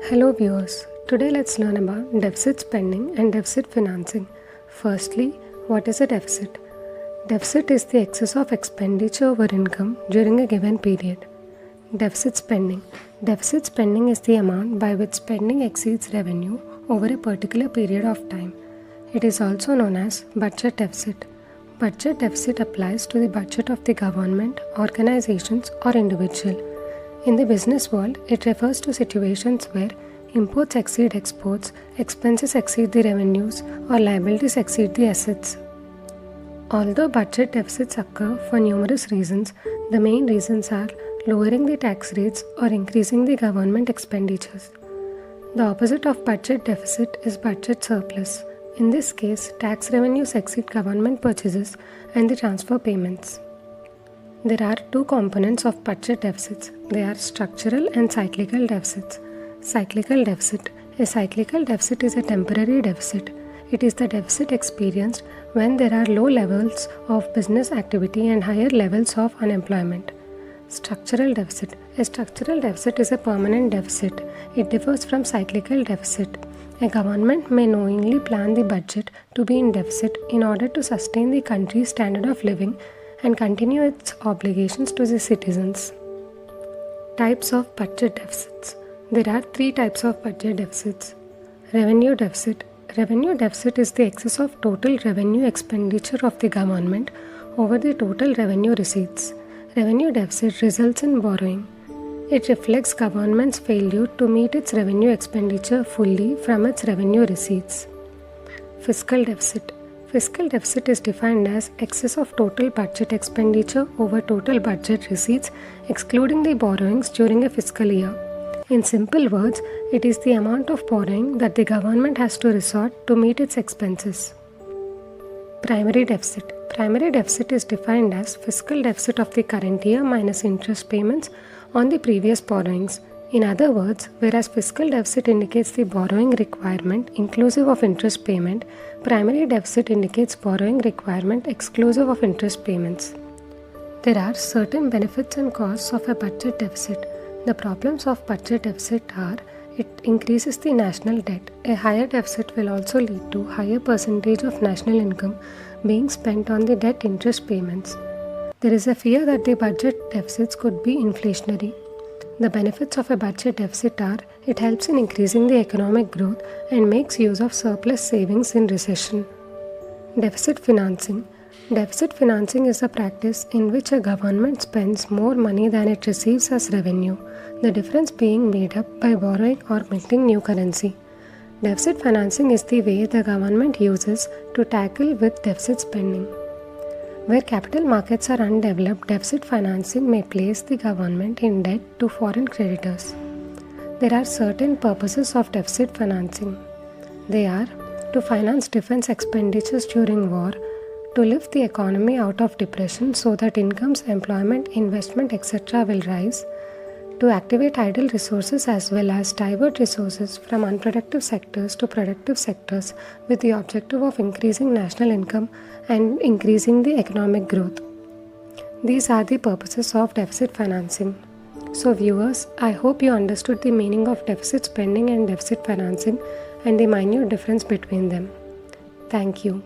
Hello viewers, today let's learn about deficit spending and deficit financing. Firstly, what is a deficit? Deficit is the excess of expenditure over income during a given period. Deficit spending. Deficit spending is the amount by which spending exceeds revenue over a particular period of time. It is also known as budget deficit. Budget deficit applies to the budget of the government, organizations or individual. In the business world, it refers to situations where imports exceed exports, expenses exceed the revenues, or liabilities exceed the assets. Although budget deficits occur for numerous reasons, the main reasons are lowering the tax rates or increasing the government expenditures. The opposite of budget deficit is budget surplus. In this case, tax revenues exceed government purchases and the transfer payments. There are two components of budget deficits. They are structural and cyclical deficits. Cyclical deficit. A cyclical deficit is a temporary deficit. It is the deficit experienced when there are low levels of business activity and higher levels of unemployment. Structural deficit. A structural deficit is a permanent deficit. It differs from cyclical deficit. A government may knowingly plan the budget to be in deficit in order to sustain the country's standard of living and continue its obligations to the citizens. Types of budget deficits. There are three types of budget deficits. Revenue deficit. Revenue deficit is the excess of total revenue expenditure of the government over the total revenue receipts. Revenue deficit results in borrowing. It reflects government's failure to meet its revenue expenditure fully from its revenue receipts. Fiscal deficit. Fiscal deficit is defined as excess of total budget expenditure over total budget receipts, excluding the borrowings during a fiscal year. In simple words, it is the amount of borrowing that the government has to resort to meet its expenses. Primary deficit. Primary deficit is defined as fiscal deficit of the current year minus interest payments on the previous borrowings. In other words, whereas fiscal deficit indicates the borrowing requirement inclusive of interest payment, primary deficit indicates borrowing requirement exclusive of interest payments. There are certain benefits and costs of a budget deficit. The problems of budget deficit are it increases the national debt. A higher deficit will also lead to higher percentage of national income being spent on the debt interest payments. There is a fear that the budget deficits could be inflationary. The benefits of a budget deficit are it helps in increasing the economic growth and makes use of surplus savings in recession. Deficit financing. Deficit financing is a practice in which a government spends more money than it receives as revenue, the difference being made up by borrowing or minting new currency. Deficit financing is the way the government uses to tackle with deficit spending. Where capital markets are undeveloped, deficit financing may place the government in debt to foreign creditors. There are certain purposes of deficit financing. They are to finance defense expenditures during war, to lift the economy out of depression so that incomes, employment, investment, etc. will rise, to activate idle resources as well as divert resources from unproductive sectors to productive sectors with the objective of increasing national income and increasing the economic growth. These are the purposes of deficit financing. So viewers, I hope you understood the meaning of deficit spending and deficit financing and the minute difference between them. Thank you.